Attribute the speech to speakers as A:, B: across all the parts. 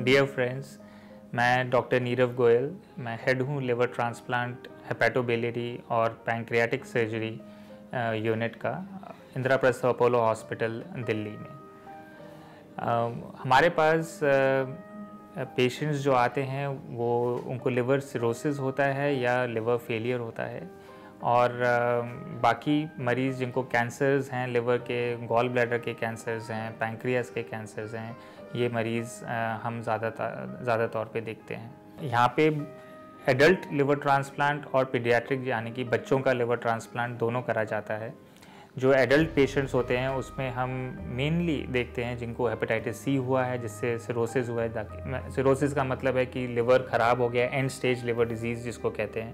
A: Dear friends, मैं doctor Nirav Goyal. मैं head हूँ लिवर ट्रांसप्लांट, हेपेटोबिलियरी और पैंक्रियाटिक सर्जरी यूनिट का इंदिराप्रस्थ अपोलो हॉस्पिटल दिल्ली में। हमारे पास पेशेंट्स जो आते हैं वो उनको लिवर सिरोसिस होता है या लिवर फेलियर होता है, और बाकी मरीज़ जिनको कैंसर्स हैं, लिवर के, गॉल ब्लैडर के कैंसर्स हैं, पैंक्रियास के कैंसर्स हैं, ये मरीज़ हम ज़्यादा तौर पे देखते हैं। यहाँ पे एडल्ट लिवर ट्रांसप्लांट और पीडियाट्रिक यानी कि बच्चों का लिवर ट्रांसप्लांट दोनों करा जाता है। जो एडल्ट पेशेंट्स होते हैं उसमें हम मेनली देखते हैं जिनको हेपेटाइटिस सी हुआ है, जिससे सिरोसिस हुआ है। सिरोसिस का मतलब है कि लिवर ख़राब हो गया, एंड स्टेज लिवर डिजीज़ जिसको कहते हैं।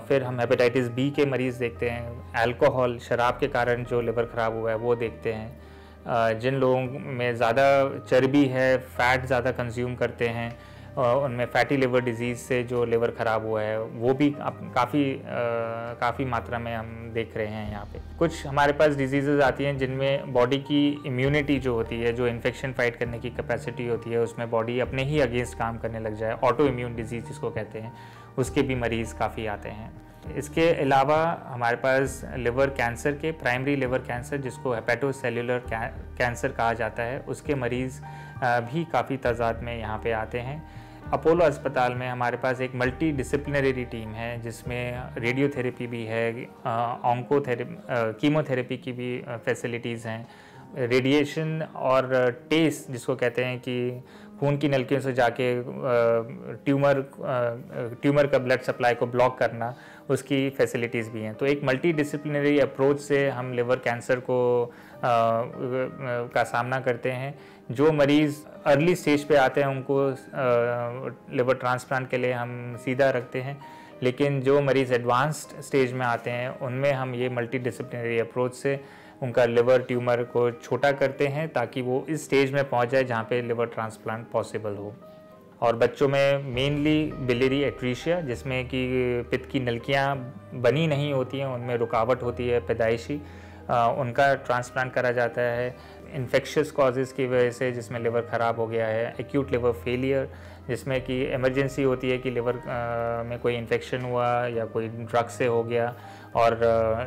A: फिर हम हेपेटाइटिस बी के मरीज़ देखते हैं। अल्कोहल, शराब के कारण जो लिवर ख़राब हुआ है वो देखते हैं। जिन लोगों में ज़्यादा चर्बी है, फ़ैट ज़्यादा कंज्यूम करते हैं, उनमें फैटी लिवर डिजीज़ से जो लिवर ख़राब हुआ है वो भी काफ़ी मात्रा में हम देख रहे हैं यहाँ पे। कुछ हमारे पास डिजीज़ेज़ आती हैं जिनमें बॉडी की इम्यूनिटी जो होती है, जो इन्फेक्शन फाइट करने की कैपेसिटी होती है, उसमें बॉडी अपने ही अगेंस्ट काम करने लग जाए, ऑटो इम्यून डिजीज़ जिसको कहते हैं, उसके भी मरीज़ काफ़ी आते हैं। इसके अलावा हमारे पास लिवर कैंसर के, प्राइमरी लिवर कैंसर जिसको हेपेटोसेल्युलर कैंसर कहा जाता है, उसके मरीज़ भी काफ़ी तादाद में यहाँ पे आते हैं। अपोलो अस्पताल में हमारे पास एक मल्टी डिसिप्लिनरी टीम है जिसमें रेडियोथेरेपी भी है, कीमोथेरेपी की भी फैसिलिटीज़ हैं, रेडिएशन और टेस्ट जिसको कहते हैं कि खून की नलकियों से जाके ट्यूमर का ब्लड सप्लाई को ब्लॉक करना, उसकी फैसिलिटीज़ भी हैं। तो एक मल्टी डिसिप्लिनरी अप्रोच से हम लिवर कैंसर का सामना करते हैं। जो मरीज़ अर्ली स्टेज पे आते हैं उनको लिवर ट्रांसप्लांट के लिए हम सीधा रखते हैं, लेकिन जो मरीज़ एडवांस्ड स्टेज में आते हैं उनमें हम ये मल्टी डिसिप्लिनरी अप्रोच से उनका लिवर ट्यूमर को छोटा करते हैं ताकि वो इस स्टेज में पहुंच जाए जहाँ पे लिवर ट्रांसप्लांट पॉसिबल हो। और बच्चों में मेनली बिलियरी एट्रीशिया, जिसमें कि पित्त की नलिकाएँ बनी नहीं होती हैं, उनमें रुकावट होती है पैदाइशी, उनका ट्रांसप्लांट करा जाता है। इन्फेक्शियस कॉजेज़ की वजह से जिसमें लिवर ख़राब हो गया है, एक्यूट लिवर फेलियर जिसमें कि इमरजेंसी होती है कि लिवर में कोई इन्फेक्शन हुआ या कोई ड्रग से हो गया और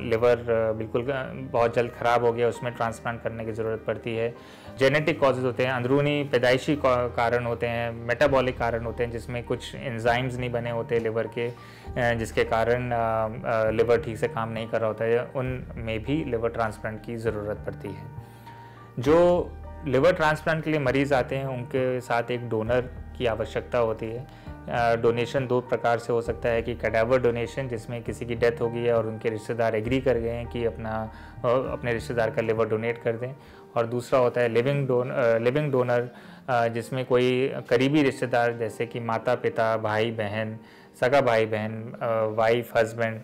A: लिवर बिल्कुल बहुत जल्द ख़राब हो गया, उसमें ट्रांसप्लांट करने की ज़रूरत पड़ती है। जेनेटिक कॉजेज़ होते हैं, अंदरूनी पैदाइशी कारण होते हैं, मेटाबॉलिक कारण होते हैं जिसमें कुछ एंजाइम्स नहीं बने होते लिवर के, जिसके कारण लिवर ठीक से काम नहीं कर रहा होता है, उनमें भी लिवर ट्रांसप्लांट की ज़रूरत पड़ती है। जो लिवर ट्रांसप्लांट के लिए मरीज़ आते हैं उनके साथ एक डोनर की आवश्यकता होती है। डोनेशन दो प्रकार से हो सकता है कि कैडावर डोनेशन, जिसमें किसी की डेथ हो गई है और उनके रिश्तेदार एग्री कर गए हैं कि अपने रिश्तेदार का लिवर डोनेट कर दें, और दूसरा होता है लिविंग डोनर, जिसमें कोई करीबी रिश्तेदार जैसे कि माता पिता, भाई बहन, सगा भाई बहन, वाइफ हस्बैंड,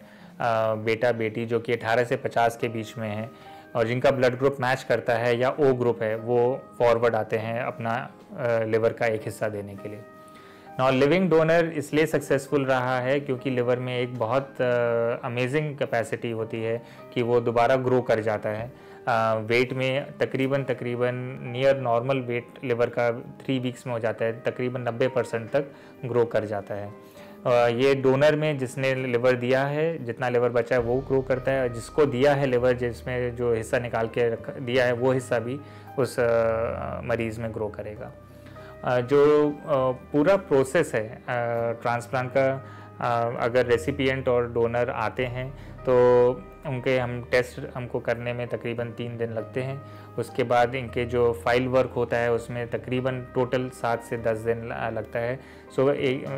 A: बेटा बेटी जो कि 18 से 50 के बीच में हैं और जिनका ब्लड ग्रुप मैच करता है या ओ ग्रुप है, वो फॉरवर्ड आते हैं अपना लिवर का एक हिस्सा देने के लिए। नॉन लिविंग डोनर इसलिए सक्सेसफुल रहा है क्योंकि लिवर में एक बहुत अमेजिंग कैपेसिटी होती है कि वो दोबारा ग्रो कर जाता है। वेट में तकरीबन नियर नॉर्मल वेट लिवर का 3 वीक्स में हो जाता है, तकरीबन 90% तक ग्रो कर जाता है। ये डोनर में जिसने लिवर दिया है, जितना लिवर बचा है वो ग्रो करता है, जिसको दिया है लिवर, जिसमें जो हिस्सा निकाल के दिया है वो हिस्सा भी उस मरीज़ में ग्रो करेगा। जो पूरा प्रोसेस है ट्रांसप्लांट का, अगर रेसिपिएंट और डोनर आते हैं तो उनके हम टेस्ट हमको करने में तकरीबन 3 दिन लगते हैं। उसके बाद इनके जो फाइल वर्क होता है उसमें तकरीबन टोटल 7 से 10 दिन लगता है।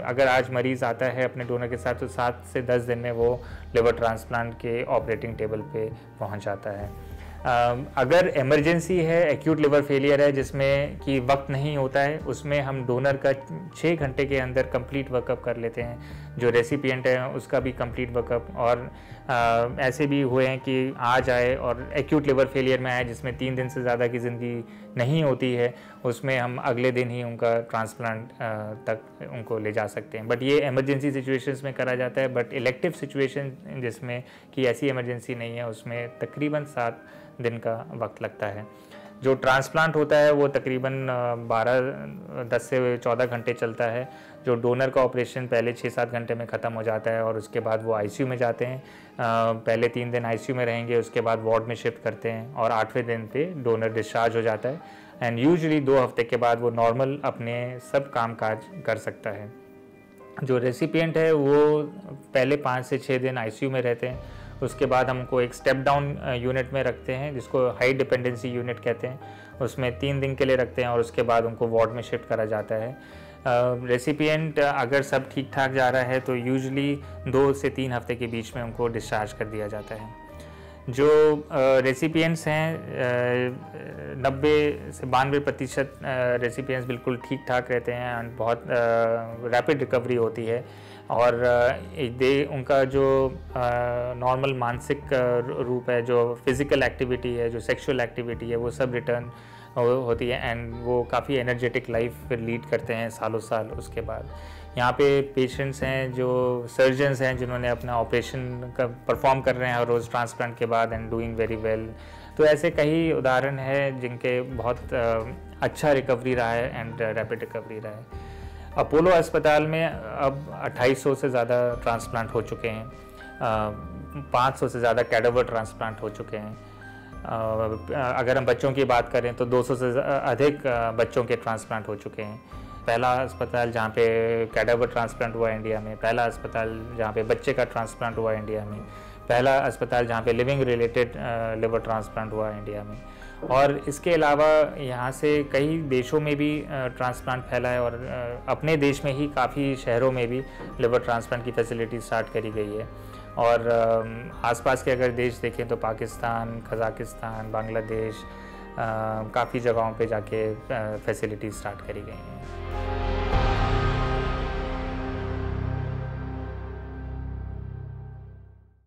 A: अगर आज मरीज़ आता है अपने डोनर के साथ तो 7 से 10 दिन में वो लिवर ट्रांसप्लांट के ऑपरेटिंग टेबल पे पहुंच जाता है। अगर इमरजेंसी है, एक्यूट लिवर फेलियर है जिसमें कि वक्त नहीं होता है, उसमें हम डोनर का 6 घंटे के अंदर कंप्लीट वर्कअप कर लेते हैं, जो रेसिपिएंट है उसका भी कंप्लीट वर्कअप। और ऐसे भी हुए हैं कि आ जाए और एक्यूट लिवर फेलियर में आए जिसमें 3 दिन से ज़्यादा की ज़िंदगी नहीं होती है, उसमें हम अगले दिन ही उनका ट्रांसप्लांट तक उनको ले जा सकते हैं। बट ये इमरजेंसी सिचुएशंस में करा जाता है। बट इलेक्टिव सिचुएशन जिसमें कि ऐसी इमरजेंसी नहीं है, उसमें तकरीबन 7 दिन का वक्त लगता है। जो ट्रांसप्लांट होता है वो तकरीबन 10 से 14 घंटे चलता है। जो डोनर का ऑपरेशन पहले 6-7 घंटे में ख़त्म हो जाता है और उसके बाद वो आईसीयू में जाते हैं। पहले 3 दिन आईसीयू में रहेंगे, उसके बाद वार्ड में शिफ्ट करते हैं और 8वें दिन पे डोनर डिस्चार्ज हो जाता है एंड यूजुअली 2 हफ्ते के बाद वो नॉर्मल अपने सब काम काज कर सकता है। जो रेसिपिएंट है वो पहले 5 से 6 दिन आईसीयू में रहते हैं, उसके बाद हमको एक स्टेप डाउन यूनिट में रखते हैं जिसको हाई डिपेंडेंसी यूनिट कहते हैं। उसमें 3 दिन के लिए रखते हैं और उसके बाद उनको वार्ड में शिफ्ट करा जाता है। रेसिपिएंट अगर सब ठीक ठाक जा रहा है तो यूजुअली 2 से 3 हफ्ते के बीच में उनको डिस्चार्ज कर दिया जाता है। जो रेसिपिएंट्स हैं 90 से 92% रेसिपिएंट्स बिल्कुल ठीक ठाक रहते हैं एंड बहुत रैपिड रिकवरी होती है और उनका जो नॉर्मल मानसिक रूप है, जो फिज़िकल एक्टिविटी है, जो सेक्सुअल एक्टिविटी है, वो सब रिटर्न होती है एंड वो काफ़ी एनर्जेटिक लाइफ फिर लीड करते हैं सालों साल उसके बाद। यहाँ पे पेशेंट्स हैं जो सर्जन्स हैं जिन्होंने अपना ऑपरेशन का परफॉर्म कर रहे हैं रोज़ ट्रांसप्लांट के बाद एंड डूइंग वेरी वेल। तो ऐसे कई उदाहरण हैं जिनके बहुत अच्छा रिकवरी रहा है एंड रैपिड रिकवरी रहा है। अपोलो अस्पताल में अब 2800 से ज़्यादा ट्रांसप्लांट हो चुके हैं, 500 से ज़्यादा कैडावर ट्रांसप्लांट हो चुके हैं। अगर हम बच्चों की बात करें तो 200 से अधिक बच्चों के ट्रांसप्लांट हो चुके हैं। पहला अस्पताल जहाँ पे कैडावर ट्रांसप्लांट हुआ इंडिया में, पहला अस्पताल जहाँ पे बच्चे का ट्रांसप्लांट हुआ इंडिया में, पहला अस्पताल जहाँ पे लिविंग रिलेटेड लिवर ट्रांसप्लांट हुआ इंडिया में। और इसके अलावा यहाँ से कई देशों में भी ट्रांसप्लांट फैला है और अपने देश में ही काफ़ी शहरों में भी लिवर ट्रांसप्लांट की फैसिलिटी स्टार्ट करी गई है। और आसपास के अगर देश देखें तो पाकिस्तान, कज़ाकिस्तान, बांग्लादेश, काफ़ी जगहों पे जाके फैसिलिटी स्टार्ट करी गई हैं।